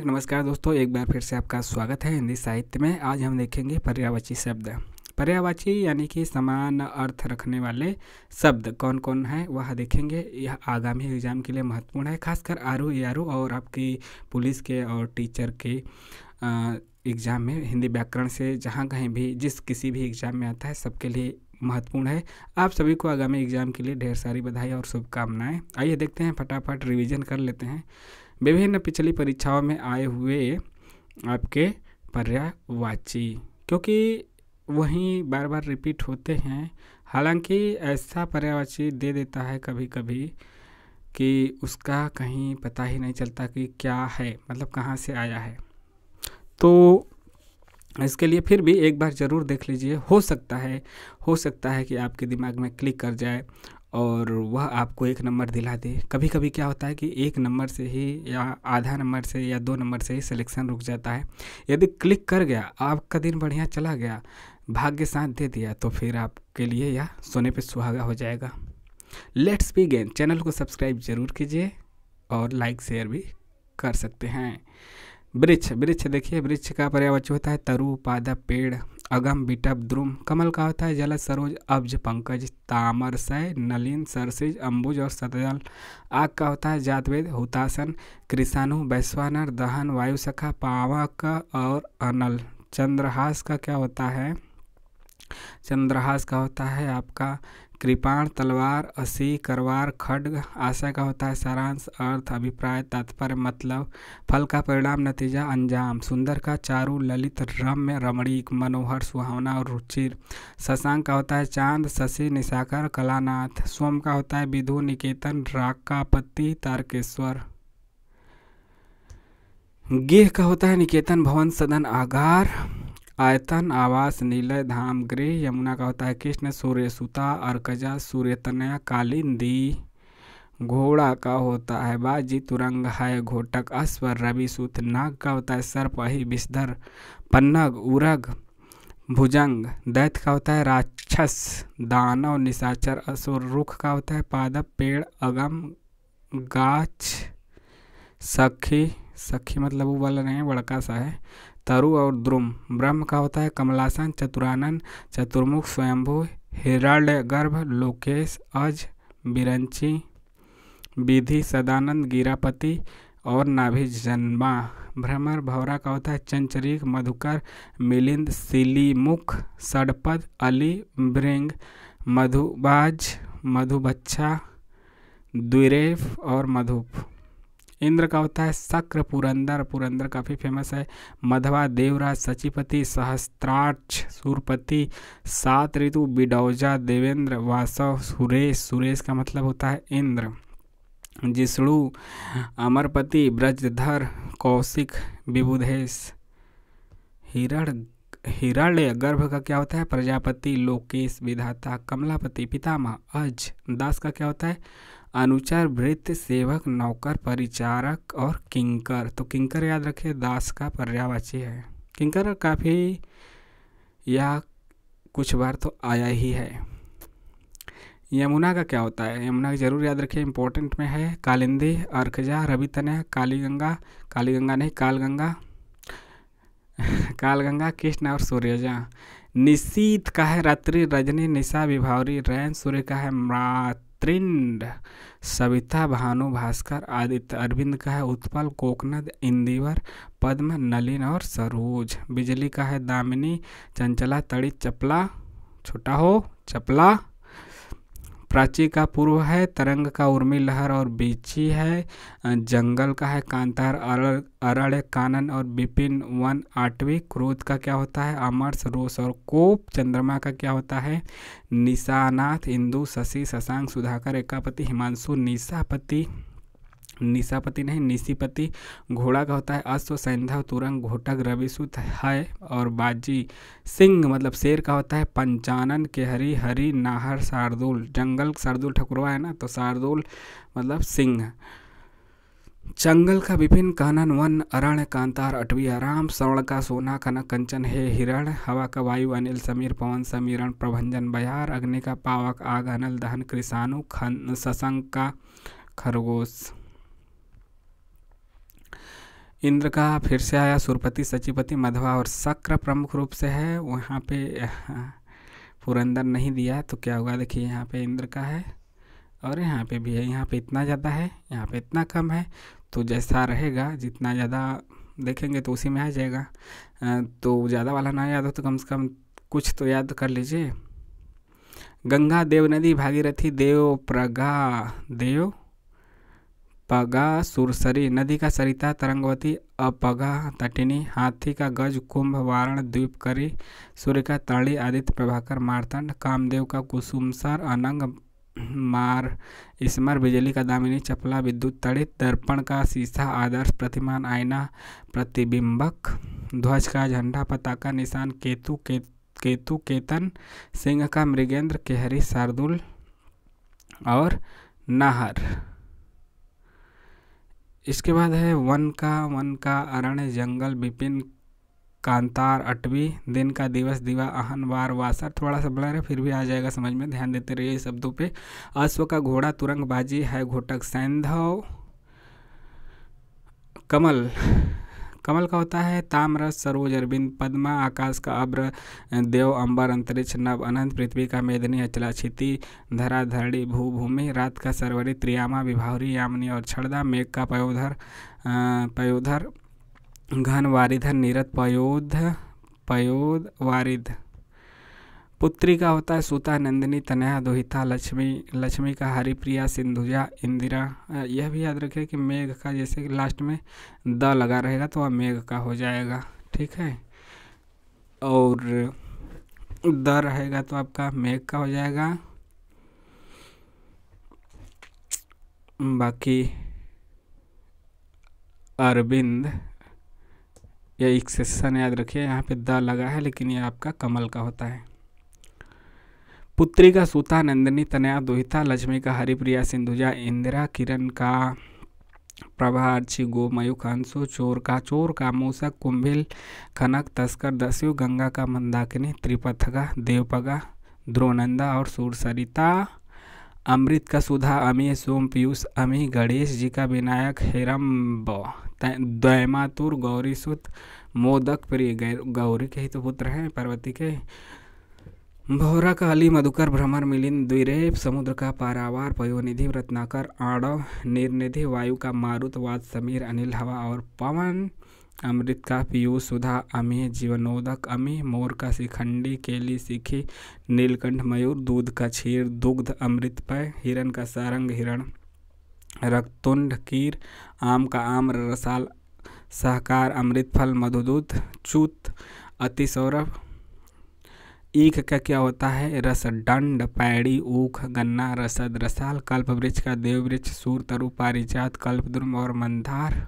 नमस्कार दोस्तों, एक बार फिर से आपका स्वागत है हिंदी साहित्य में। आज हम देखेंगे पर्यायवाची शब्द। पर्यायवाची यानी कि समान अर्थ रखने वाले शब्द कौन कौन है वह देखेंगे। यह आगामी एग्जाम के लिए महत्वपूर्ण है, खासकर आरओ एआरओ और आपकी पुलिस के और टीचर के एग्ज़ाम में हिंदी व्याकरण से जहाँ कहीं भी किसी भी एग्ज़ाम में आता है, सबके लिए महत्वपूर्ण है। आप सभी को आगामी एग्ज़ाम के लिए ढेर सारी बधाई और शुभकामनाएं। आइए देखते हैं, फटाफट रिवीजन कर लेते हैं विभिन्न पिछली परीक्षाओं में आए हुए आपके पर्यायवाची, क्योंकि वहीं बार बार रिपीट होते हैं। हालांकि ऐसा पर्यायवाची दे देता है कभी कभी कि उसका कहीं पता ही नहीं चलता कि क्या है, मतलब कहाँ से आया है। तो इसके लिए फिर भी एक बार ज़रूर देख लीजिए। हो सकता है कि आपके दिमाग में क्लिक कर जाए और वह आपको एक नंबर दिला दे। कभी कभी क्या होता है कि एक नंबर से ही या आधा नंबर से या 2 नंबर से ही सिलेक्शन रुक जाता है। यदि क्लिक कर गया, आपका दिन बढ़िया चला गया, भाग्य साथ दे दिया, तो फिर आपके लिए यह सोने पे सुहागा हो जाएगा। Let's begin. चैनल को सब्सक्राइब जरूर कीजिए और लाइक शेयर भी कर सकते हैं। वृक्ष देखिए, वृक्ष का पर्यायवाची होता है तरु, पादप, पेड़, अगम, बिटप, द्रुम। कमल का होता है जलद, सरोज, अब्ज, पंकज, तामर, सय, नलिन, सरसिज, अम्बुज और शतदल। आग का होता है जातवेद, हुतासन, कृषाणु, वैश्वानर, दहन, वायुसखा, पावक और अनल। चंद्रहास का क्या होता है? चंद्रहास का होता है आपका कृपाण, तलवार, असी, करवार, खड्ग। आशय का होता है सारांश, अर्थ, अभिप्राय, तात्पर्य, मतलब। फल का परिणाम, नतीजा, अंजाम। सुंदर का चारु, ललित, रम्य, रमणीक, मनोहर, सुहावना और रुचिर। शशांक का होता है चांद, शशि, निशाकर, कलानाथ। सोम का होता है विधु, निकेतन, राकापति, तारकेश्वर। गेह का होता है निकेतन, भवन, सदन, आगार। आयतन, आवास, निलय, धाम, गृह। यमुना का होता है कृष्ण, सूर्य, सुता, अर्कजा, सूर्य, तनया, कालिंदी। घोड़ा का होता है बाजी, तुरंग, है, घोटक, अश्व, रवि, सूत। नाग का होता है सर्प, अहि, विषधर, पन्नग, उरग, भुजंग। दैत्य का होता है राक्षस, दानव, निशाचर, असुर। रुख का होता है पादप, पेड़, अगम, गाछ, सखी मतलब वो वाला नहीं, बड़का सा है, तरु और द्रुम। ब्रह्म का होता है कमलासन, चतुरानन, चतुर्मुख, स्वयंभू, हिरण्यगर्भ, लोकेश, अज, बिरंची, विधि, सदानंद, गिरापति और नाभिजन्मा। भ्रमर, भौरा का होता है चंचरीक, मधुकर, मिलिंद, सिलीमुख, षडपद, अली, भृंग, मधुबाज, मधुबच्छा, द्विरेफ और मधुप। इंद्र का होता है शक्र, पुरंदर काफ़ी फेमस है, मधवा, देवराज, सचिपति, सहस्त्राक्ष, सूरपति, 7 ऋतु, बिडौजा, देवेंद्र, वासव, सुरेश का मतलब होता है इंद्र, जिष्णु, अमरपति, ब्रजधर, कौशिक, विबुधेश। हिरण्य गर्भ का क्या होता है प्रजापति, लोकेश, विधाता, कमलापति, पितामह, अज। दास का क्या होता है अनुचर, भृत्य, सेवक, नौकर, परिचारक और किंकर। तो किंकर याद रखिए दास का पर्यायवाची है। किंकर काफ़ी या कुछ बार तो आया ही है। यमुना का क्या होता है? यमुना की जरूर याद रखिए, इंपॉर्टेंट में है। कालिंदी, अर्कजा, रवि तनया, कालीगंगा नहीं कालगंगा कालगंगा, कृष्ण और सूर्यजा। निशीत का है रात्रि, रजनी, निशा, विभावरी, रैन। सूर्य का है मातृंड, सविता, भानु, भास्कर, आदित्य। अरविंद का है उत्पल, कोकनद, इंदिवर, पद्म, नलिन और सरोज। बिजली का है दामिनी, चंचला, तड़ी, चपला, छोटा हो चपला। प्राची का पूर्व है, तरंग का उर्मी, लहर और बीची है। जंगल का है कांतार, अरण्य, कानन और विपिन, वन, आठवीं। क्रोध का क्या होता है अमर्ष, रोष और कोप। चंद्रमा का क्या होता है निशानाथ, इंदु, शशि, शशांक, सुधाकर, एकापति, हिमांशु, निशापति नहीं निशिपति। घोड़ा का होता है अश्व, सैंधव, तुरंग, घोटक, रविसुत है और बाजी। सिंह मतलब शेर का होता है पंचानन, केहरी, हरि, नाहर, शार्दुल। जंगल शार्दुल ठकुरवा है ना, तो शार्दुल मतलब सिंह। चंगल का विपिन, कानन, वन, अरण्य, कांतार, अटवी, आराम। श्रवण का सोना, कनक, कंचन, हे, हिरण। हवा का वायु, अनिल, समीर, पवन, समीरण, प्रभंजन, बयार। अग्नि का पावक, आग, अनल, दहन, कृषाणु। शशंक का खरगोश। इंद्र का फिर से आया सुरपति, सचिपति, मध्वा और शक्र प्रमुख रूप से है। वहाँ पे पुरंदर नहीं दिया है तो क्या होगा, देखिए यहाँ पे इंद्र का है और यहाँ पे भी है। यहाँ पे इतना ज़्यादा है, यहाँ पे इतना कम है, तो जैसा रहेगा जितना ज़्यादा देखेंगे तो उसी में आ जाएगा। तो ज़्यादा वाला ना याद हो तो कम से कम कुछ तो याद कर लीजिए। गंगा, देव नदी, भागीरथी, देव पगा, सुरसरी, नदी का सरिता, तरंगवती, अपगा, तटिनी, हाथी का गज, कुंभ, वारण, द्वीप करी, सूर्य का तड़ी, आदित्य, प्रभाकर, मार्तंड, कामदेव का कुसुमसर, अनंग, मार, स्मर, बिजली का दामिनी, चपला, विद्युत तड़ित, दर्पण का शीशा, आदर्श, प्रतिमान, आईना, प्रतिबिंबक, ध्वज का झंडा, पताका, निशान, केतु, केतन, सिंह का मृगेंद्र, केहरी, शार्दुल और नाहर। इसके बाद है वन का अरण्य, जंगल, विपिन, कांतार, अटवी, दिन का दिवस, दिवा, आहन, वार, वासर। थोड़ा सा ब्लर है फिर भी आ जाएगा समझ में, ध्यान देते रहिए शब्दों पे। अश्व का घोड़ा, तुरंग, बाजी, है घोटक, सैंधव, कमल का होता है ताम्रस, सरोज, अरविंद, पद्मा, आकाश का अब्र, देव, अंबर, अंतरिक्ष, नभ, अनंत, पृथ्वी का मेदिनी, अचला, क्षिति, धरा, धरणी, भूमि, रात का सरवरी, त्रियामा, विभावरी, यामिनी और छड़दा, मेघ का पयोधर, घन, वारिधर, नीरद, पयोद, वारिध। पुत्री का होता है सूता, नंदिनी, तनया, दोहिता, लक्ष्मी का हरिप्रिया, सिंधुजा, इंदिरा। यह भी याद रखिए कि मेघ का जैसे कि लास्ट में द लगा रहेगा तो वह मेघ का हो जाएगा, ठीक है, और द रहेगा तो आपका मेघ का हो जाएगा। बाकी अरविंद, यह एक सेशन याद रखिए, यहाँ पे द लगा है लेकिन ये आपका कमल का होता है। पुत्री का सूता, नंदिनी, तनया, दोहिता, लक्ष्मी का हरिप्रिया, सिंधुजा, इंदिरा, किरण का प्रभा, अर्ची, गो, मयूख, अंशु, चोर का मूसक, कुंभिल, खनक, तस्कर, दस्यु, गंगा का मंदाकिनी, त्रिपथगा, देवपगा, ध्रुवनंदा और सूरसरिता। अमृत का सुधा, अमी, सोम, पीयूष, अमी, गणेश जी का विनायक, हेरम्ब, दैमातुर, गौरी सुत, मोदक प्रिय, गौरी के ही तो पुत्र हैं पार्वती के। भौरा का अली, मधुकर, भ्रमर, मिलिंद, द्विरेप, समुद्र का पारावार, पयोनिधि, रत्नाकर, आड़व, नीरनिधि, वायु का मारुत, वात, समीर, अनिल, हवा और पवन। अमृत का पीयूष, सुधा, अमी, जीवनोदक, अमी, मोर का शिखंडी, केली, सीखी, नीलकंठ, मयूर, दूध का क्षीर, दुग्ध, अमृतपय, हिरण का सारंग, हिरण, रक्तुंड, कीर, आम का आम्र, रसाल, सहकार, अमृत फल, मधुदूत, चूत, अति सौरभ। ईख का क्या होता है, रसदंड, पैड़ी, ऊख, गन्ना, रसद, रसाल। कल्प वृक्ष का देव वृक्ष, सूर, तरु, पारिजात, कल्पद्रुम और मंदार।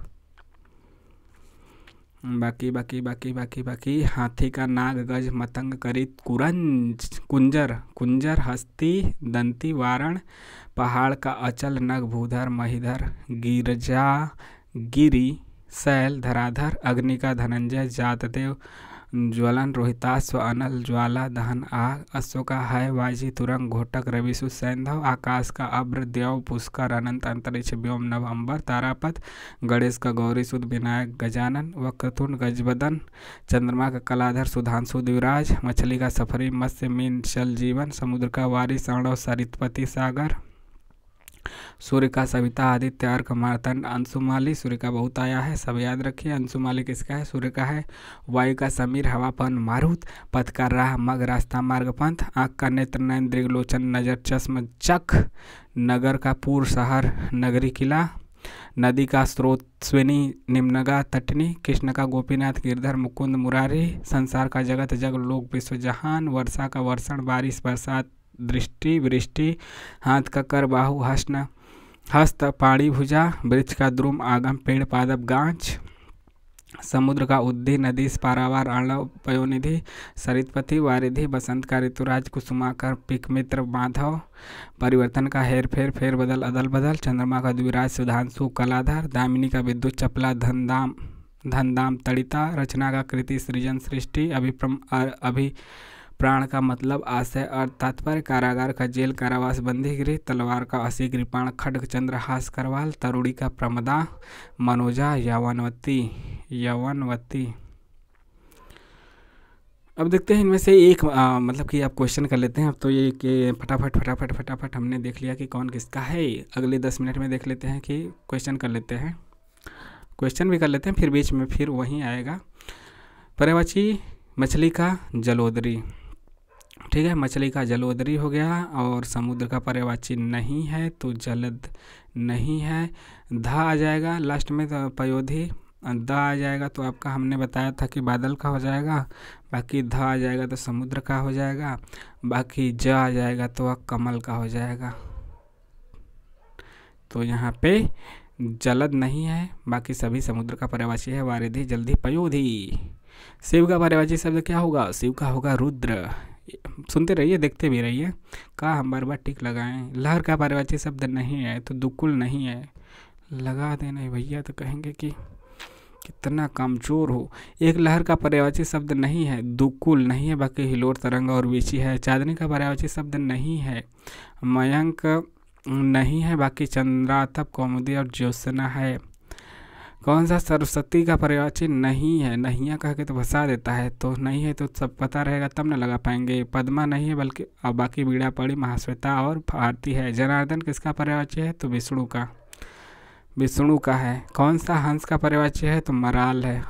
बाकी हाथी का नाग, गज, मतंग, करित, कुंजर, हस्ती, दंती, वारण। पहाड़ का अचल, नग, भूधर, महीधर, गिरजा, गिरी, शैल, धराधर। अग्नि का धनंजय, जातदेव, ज्वलन, रोहिताश्व, अनल, ज्वाला, दहन, आग। अश्व का है, वाजी, तुरंग, घोटक, रविसु, सैंधव। आकाश का अब्र, देव, पुष्कर, अनंत, अंतरिक्ष, व्योम, नभ, अंबर, तारापथ। गणेश का गौरी सुद, विनायक, गजानन, वक्रतुंड, गजबदन। चंद्रमा का कलाधर, सुधांशु, द्विराज। मछली का सफरी, मत्स्य, मीन, शल जीवन। समुद्र का वारी, साणव, सरितपति, सागर। सूर्य का सविता, आदित्य, अर्क, मार्तंड, अंशुमाली। सूर्य का बहुत आया है, सब याद रखिए। अंशुमाली किसका है, सूर्य का है। वायु का समीर, हवापन, मारुत। पथ का राह, मग, रास्ता, मार्ग, पंथ। आँख का नेत्र, नयन, दृगलोचन, नजर, चश्म, चख। नगर का पूर, शहर, नगरी, किला। नदी का स्रोत, स्विनी, निम्नगा, तटनी। कृष्ण का गोपीनाथ, गिरधर, मुकुंद, मुरारी। संसार का जगत, जग, लोक, विश्व, जहान। वर्षा का वर्षण, बारिश, बरसात, दृष्टि, वृष्टि। हाथ का कर, बाहु, हस्त, पाणी, भुजा। वृक्ष का द्रुम, आगम, पेड़, पादप, गांच। समुद्र का उद्धी, नदी, पारावार, अर्णव, पयोनिधि, सरितपति, वारिधि। बसंत का ऋतुराज, कुसुमाकर, पिक, मित्र, माधव। परिवर्तन का हेर फेर, फेर बदल, अदल बदल। चंद्रमा का द्विराज, सुधांशु, कलाधर। दामिनी का विद्युत, चपला, धनदाम, तड़िता। रचना का कृति, सृजन, सृष्टि। प्राण का मतलब आशय और तात्पर्य, कारागार का जेल, कारावास, बंदी गृह, तलवार का असी कृपाण, खड्ग चंद्रहास करवाल, तरुणी का प्रमदा, मनोजा, यवनवती। अब देखते हैं इनमें से एक मतलब कि आप क्वेश्चन कर लेते हैं। अब तो ये कि फटाफट हमने देख लिया कि कौन किसका है। अगले 10 मिनट में देख लेते हैं कि क्वेश्चन कर लेते हैं, क्वेश्चन भी कर लेते हैं, फिर बीच में फिर वहीं आएगा। पर्यायवाची मछली का जलोदरी, ठीक है, मछली का जलोदरी हो गया। और समुद्र का पर्यायवाची नहीं है तो जलद नहीं है। धा आ जाएगा लास्ट में, तो पयोधी। द आ जाएगा तो आपका हमने बताया था कि बादल का हो जाएगा। बाकी ध आ जाएगा तो समुद्र का हो जाएगा। बाकी ज आ जाएगा तो वह कमल का हो जाएगा। तो यहाँ पे जलद नहीं है, बाकी सभी समुद्र का पर्यायवाची है। वारिधि, जल्दी, पयोधी। शिव का पर्यायवाची शब्द क्या होगा? शिव का होगा रुद्र। सुनते रहिए, देखते भी रहिए, कहा हम बार बार टिक लगाएं। लहर का पर्यायवाची शब्द नहीं है तो दुकुल नहीं है। लगा देना भैया तो कहेंगे कि कितना कमजोर हो। एक लहर का पर्यायवाची शब्द नहीं है, दुकुल नहीं है, बाकी हिलोर, तरंग और वीची है। चांदनी का पर्यायवाची शब्द नहीं है, मयंक नहीं है, बाकी चंद्रातप, कौमुदी और ज्योत्सना है। कौन सा सरस्वती का पर्यायवाची नहीं है? नहिया कह के तो फंसा देता है, तो नहीं है तो सब पता रहेगा तब न लगा पाएंगे। पद्मा नहीं है, बल्कि अब बाकी बीड़ा पड़ी, महाश्वेता और भारती है। जनार्दन किसका पर्यायवाची है? तो विष्णु का है। कौन सा हंस का पर्यायवाची है? तो मराल है।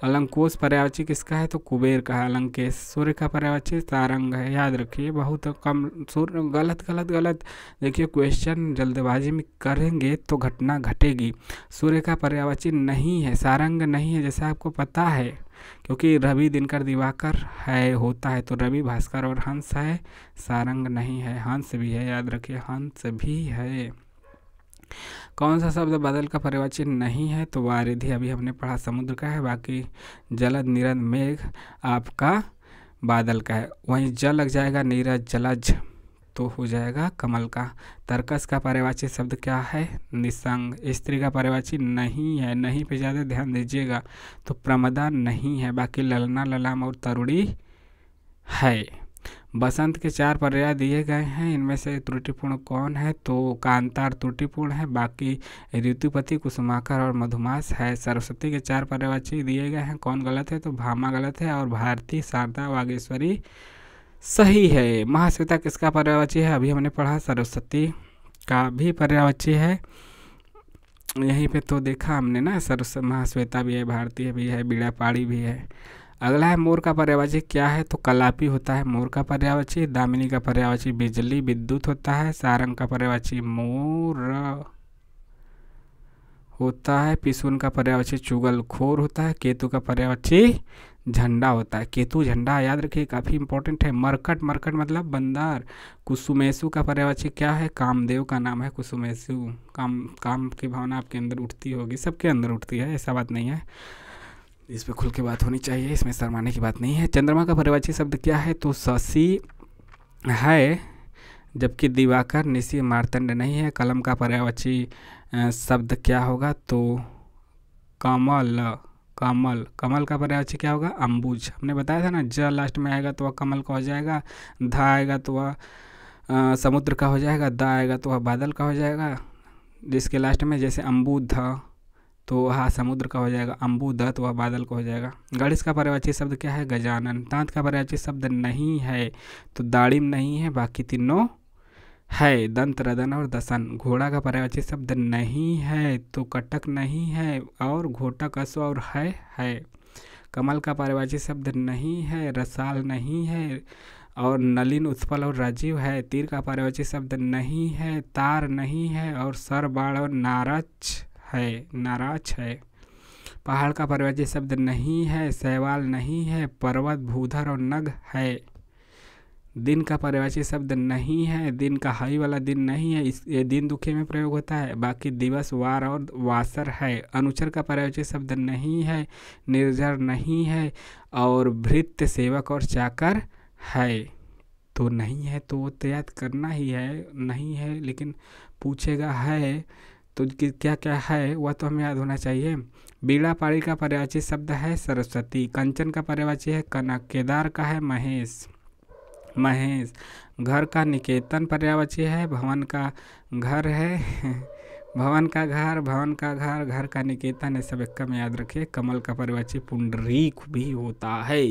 अलंकोश पर्यायवाची किसका है? तो कुबेर का है, अलंकेश। सूर्य का पर्यायवाची सारंग है, याद रखिए, बहुत कम। सूर्य गलत। देखिए क्वेश्चन जल्दबाजी में करेंगे तो घटना घटेगी। सूर्य का पर्यायवाची नहीं है, सारंग नहीं है, जैसा आपको पता है, क्योंकि रवि, दिनकर, दिवाकर है होता है, तो रवि, भास्कर और हंस है, सारंग नहीं है। हंस भी है, याद रखिए, हंस भी है। कौन सा शब्द बादल का पर्यायवाची नहीं है? तो वारिधि, अभी हमने पढ़ा, समुद्र का है। बाकी जलद, नीरद, मेघ आपका बादल का है। वहीं जल लग जाएगा, नीरज, जलज तो हो जाएगा कमल का। तर्कस का पर्यायवाची शब्द क्या है? निसंग। स्त्री का पर्यायवाची नहीं है, नहीं पे ज़्यादा ध्यान दीजिएगा, तो प्रमदा नहीं है। बाकी ललना, ललाम और तरुणी है। बसंत के 4 पर्याय दिए गए हैं, इनमें से त्रुटिपूर्ण कौन है? तो कांतार त्रुटिपूर्ण है। बाकी ऋतुपति, कुसुमाकर और मधुमास है। सरस्वती के 4 पर्यायवाची दिए गए हैं, कौन गलत है? तो भामा गलत है, और भारती, शारदा, वागेश्वरी सही है। महाश्वेता किसका पर्यायवाची है? अभी हमने पढ़ा, सरस्वती का भी पर्यायवाची है। यहीं पे तो देखा हमने ना, महाश्वेता भी है, भारती भी है, बीड़ा पाड़ी भी है। अगला है मोर का पर्यायवाची क्या है? तो कलापी होता है मोर का पर्यायवाची। दामिनी का पर्यायवाची बिजली, विद्युत होता है। सारंग का पर्यायवाची मोर होता है। पिसुन का पर्यायवाची चुगलखोर होता है। केतु का पर्यायवाची झंडा होता है। केतु झंडा याद रखिए, काफ़ी इंपॉर्टेंट है। मरकट मतलब बंदर। कुसुमेशु का पर्यायवाची क्या है? कामदेव का नाम है कुसुमेशु। काम की भावना आपके अंदर उठती होगी, सबके अंदर उठती है, ऐसा बात नहीं है, इस पे खुल के बात होनी चाहिए, इसमें शर्माने की बात नहीं है। चंद्रमा का पर्यायवाची शब्द क्या है? तो शशि है, जबकि दिवाकर, निशी, मार्तंड नहीं है। कलम का पर्यायवाची शब्द क्या होगा? तो कमल का पर्यायवाची क्या होगा? अंबुज। हमने बताया था ना, ज लास्ट में आएगा तो वह कमल का हो जाएगा, धा आएगा तो वह समुद्र का हो जाएगा, द आएगा तो वह बादल का हो जाएगा, जिसके लास्ट में जैसे अम्बुध तो वह समुद्र का हो जाएगा, अम्बुद तो वह बादल का हो जाएगा। गणेश का पर्यायवाची शब्द क्या है? गजानन। दांत का पर्यायवाची शब्द नहीं है, तो दाड़िम नहीं है, बाकी तीनों है, दंत, रदन और दसन। घोड़ा का पर्यायवाची शब्द नहीं है, तो कटक नहीं है, और घोटक, अश्व और है। कमल का पर्यायवाची शब्द नहीं है, रसाल नहीं है, और नलिन, उत्पल और राजीव है। तीर का पर्यायवाची शब्द नहीं है, तार नहीं है, और सर, बाण और नाराज है। पहाड़ का पर्यायवाची शब्द नहीं है, शैवाल नहीं है, पर्वत, भूधर और नग है। दिन का पर्यायवाची शब्द नहीं है, दिन का हाई वाला दिन नहीं है, ये दिन दुखे में प्रयोग होता है। बाकी दिवस, वार और वासर है। अनुचर का पर्यायवाची शब्द नहीं है, निर्जर नहीं है, और भृत्य, सेवक और चाकर है। तो नहीं है तो वो तो याद करना ही है, नहीं है लेकिन पूछेगा है तो क्या क्या है वह तो हमें याद होना चाहिए। बीड़ा पाड़ी का पर्यायवाची शब्द है सरस्वती। कंचन का पर्यायवाची है कनक। केदार का है महेश। घर का निकेतन पर्यायवाची है। भवन का घर है भवन का घर, घर का निकेतन, ये सब एक में याद रखिए। कमल का पर्यायवाची पुंडरीक भी होता है।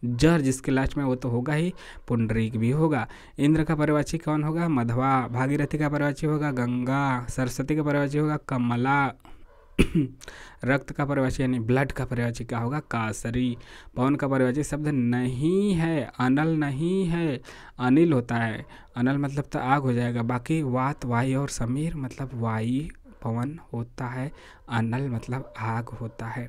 जर जिसके लास्ट में वो तो होगा ही, पुंडरीक भी होगा। इंद्र का पर्यायवाची कौन होगा? मधवा। भागीरथी का पर्यायवाची होगा गंगा। सरस्वती का पर्यायवाची होगा कमला। रक्त का पर्यायवाची यानी ब्लड का पर्यायवाची क्या होगा? कासरी। पवन का पर्यायवाची शब्द नहीं है, अनल नहीं है, अनिल होता है। अनल मतलब तो आग हो जाएगा। बाकी वात, वायु और समीर मतलब वायु पवन होता है। अनल मतलब आग होता है।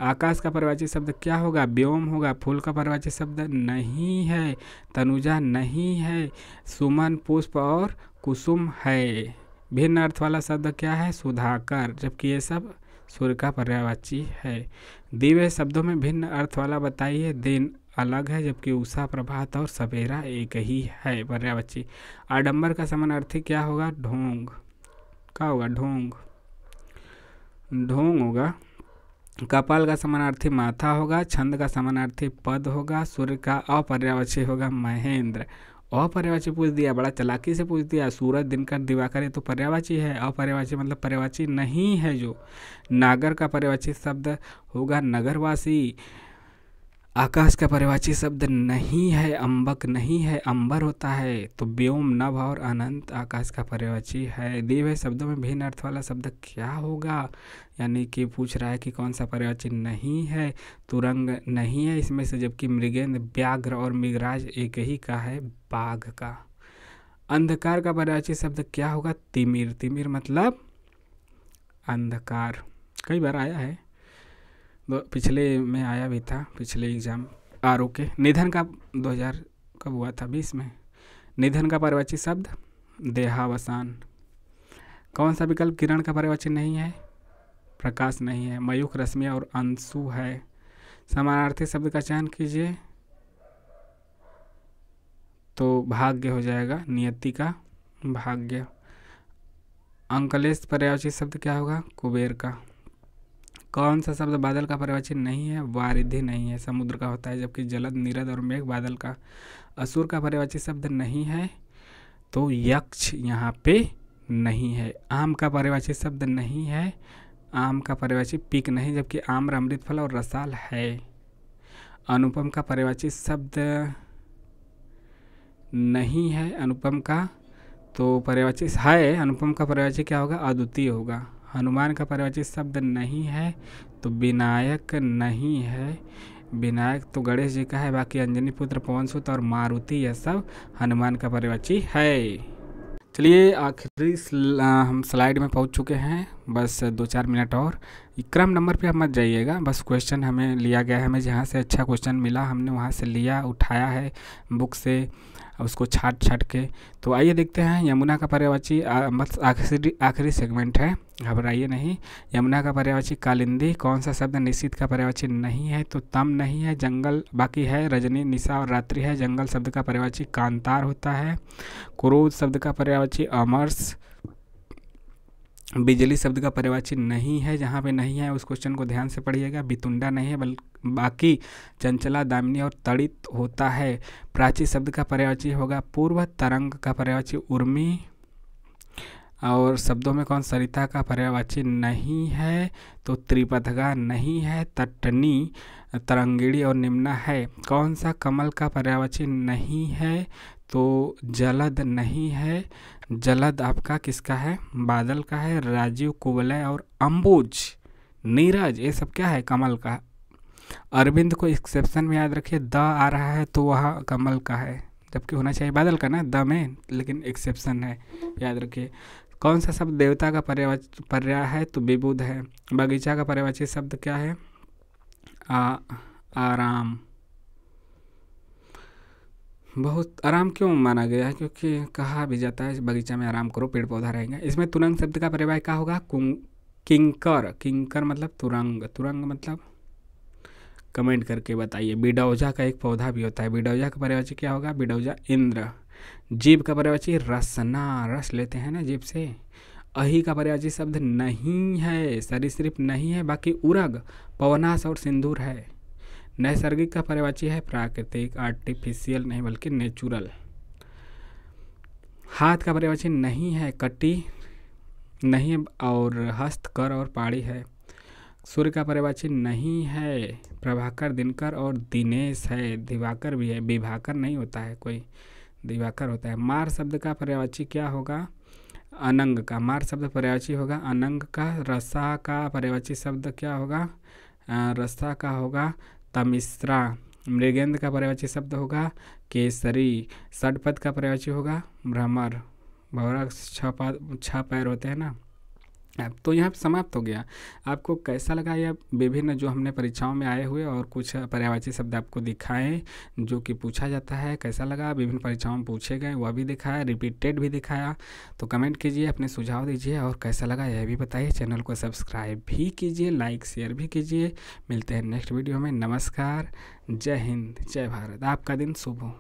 आकाश का पर्यायवाची शब्द क्या होगा? व्योम होगा। फूल का पर्यायवाची शब्द नहीं है, तनुजा नहीं है, सुमन, पुष्प और कुसुम है। भिन्न अर्थ वाला शब्द क्या है? सुधाकर, जबकि ये सब सूर्य का पर्यायवाची है। दिव्य शब्दों में भिन्न अर्थ वाला बताइए। दिन अलग है, जबकि उषा, प्रभात और सवेरा एक ही है पर्यायवाची। आडंबर का समानार्थी क्या होगा? ढोंग। क्या होगा? ढोंग, ढोंग होगा। कपाल का समानार्थी माथा होगा। छंद का समानार्थी पद होगा। सूर्य का अपर्यायवाची होगा महेंद्र। अपर्यायवाची पूछ दिया, बड़ा चालाकी से पूछ दिया। सूरज, दिनकर, दिवाकर ये तो पर्यायवाची है। अपर्यायवाची मतलब पर्यायवाची नहीं है जो। नागर का पर्यायवाची शब्द होगा नगरवासी। आकाश का पर्यायवाची शब्द नहीं है, अंबक नहीं है, अंबर होता है। तो व्योम, नभ और अनंत आकाश का पर्यायवाची है। दिए हुए शब्दों में भिन्न अर्थ वाला शब्द क्या होगा? यानी कि पूछ रहा है कि कौन सा पर्यायवाची नहीं है। तुरंग नहीं है इसमें से, जबकि मृगेंद्र, व्याघ्र और मृगराज एक ही का है, बाघ का। अंधकार का पर्यायवाची शब्द क्या होगा? तिमिर। तिमिर मतलब अंधकार। कई बार आया है, पिछले में आया भी था, पिछले एग्जाम आरओ के। निधन का 2000 कब हुआ था? 20 में। निधन का पर्यायवाची शब्द देहावसान। कौन सा विकल्प किरण का पर्यायवाची नहीं है? प्रकाश नहीं है। मयूख, रश्मि और अंशु है। समानार्थी शब्द का चयन कीजिए, तो भाग्य हो जाएगा, नियति का भाग्य। अंकलेश पर्यायवाची शब्द क्या होगा? कुबेर का। कौन सा शब्द बादल का पर्यायवाची नहीं है? वारिधि नहीं है, समुद्र का होता है, जबकि जलद, नीरद और मेघ बादल का। असुर का पर्यायवाची शब्द नहीं है, तो यक्ष यहाँ पे नहीं है। आम का पर्यायवाची शब्द नहीं है, आम का पर्यायवाची पीक नहीं, जबकि आम्र, अमृत फल और रसाल है। अनुपम का पर्यायवाची शब्द नहीं है, अनुपम का तो पर्यायवाची है। अनुपम का पर्यायवाची क्या होगा? अद्वितीय होगा। हनुमान का पर्यायवाची शब्द नहीं है, तो विनायक नहीं है। विनायक तो गणेश जी का है। बाकी अंजनी पुत्र, पवन सुत और मारुति, यह सब हनुमान का पर्यायवाची है। चलिए आखिरी हम स्लाइड में पहुंच चुके हैं, बस 2-4 मिनट और। क्रम नंबर पे आप मत जाइएगा, बस क्वेश्चन हमें लिया गया है, हमें जहाँ से अच्छा क्वेश्चन मिला हमने वहाँ से लिया, उठाया है बुक से, उसको छाट के। तो आइए देखते हैं। यमुना का पर्यायवाची बस आखिरी सेगमेंट है, घबराइए नहीं। यमुना का पर्यायवाची कालिंदी। कौन सा शब्द निश्चित का पर्यायवाची नहीं है? तो तम नहीं है। जंगल बाकी है, रजनी, निशा और रात्रि है। जंगल शब्द का पर्यायवाची कांतार होता है। क्रोध शब्द का पर्यायवाची अमरस। बिजली शब्द का पर्यायवाची नहीं है, जहाँ पे नहीं है उस क्वेश्चन को ध्यान से पढ़िएगा। बितुंडा नहीं है, बाकी चंचला, दामिनी और तड़ित होता है। प्राची शब्द का पर्यायवाची होगा पूर्व। तरंग का पर्यायवाची उर्मी। और शब्दों में कौन? सरिता का पर्यायवाची नहीं है, तो त्रिपथगा नहीं है। तटनी, तरंगिणी और निम्ना है। कौन सा? कमल का पर्यायवाची नहीं है, तो जलद नहीं है। जलद आपका किसका है? बादल का है। राजीव, कुवलय और अंबुज, नीरज, ये सब क्या है? कमल का। अरविंद को एक्सेप्शन में याद रखिए, द आ रहा है तो वह कमल का है, जबकि होना चाहिए बादल का ना द में, लेकिन एक्सेप्शन है, याद रखिए। कौन सा शब्द देवता का पर्याय है? तो विबुध है। बगीचा का पर्यायवाची शब्द क्या है? आराम। बहुत आराम क्यों माना गया है? क्योंकि कहा भी जाता है बगीचा में आराम करो, पेड़ पौधा रहेंगे। इसमें तुरंग शब्द का पर्याय क्या होगा? किंकर। किंकर मतलब तुरंग। तुरंग मतलब कमेंट करके बताइए। बिडौजा का एक पौधा भी होता है, बिडौजा का पर्यायवाची क्या होगा? बिडौजा इंद्र। जीभ का पर्यायवाची रसना, रस लेते हैं ना जीभ से। अही का पर्यायवाची शब्द नहीं है, सरीसृप नहीं है, बाकी उरग, पवनास और सिंदूर है। नैसर्गिक का पर्यायवाची है प्राकृतिक, आर्टिफिशियल नहीं बल्कि नेचुरल। हाथ का पर्यायवाची नहीं है, कटी नहीं है, और हस्त, कर और पाड़ी है। सूर्य का पर्यायवाची नहीं है, प्रभाकर, दिनकर और दिनेश है। दिवाकर भी है, विभाकर नहीं होता है कोई, दिवाकर होता है। मार शब्द का पर्यायवाची क्या होगा? अनंग का। मार शब्द पर्यायवाची होगा अनंग का। रसा का पर्यायवाची शब्द क्या होगा? रसा का होगा तमिश्रा। मृगेंद्र का पर्यायवाची शब्द होगा केसरी। षडपद का पर्यायवाची होगा भ्रमर। भौरा छह पैर होते हैं ना। तो यहाँ समाप्त हो गया। आपको कैसा लगा यह विभिन्न जो हमने परीक्षाओं में आए हुए और कुछ पर्यायवाची शब्द आपको दिखाए जो कि पूछा जाता है, कैसा लगा? विभिन्न परीक्षाओं में पूछे गए वह भी दिखाया, रिपीटेड भी दिखाया। तो कमेंट कीजिए, अपने सुझाव दीजिए और कैसा लगा यह भी बताइए। चैनल को सब्सक्राइब भी कीजिए, लाइक शेयर भी कीजिए। मिलते हैं नेक्स्ट वीडियो में। नमस्कार, जय हिंद, जय भारत। आपका दिन शुभ हो।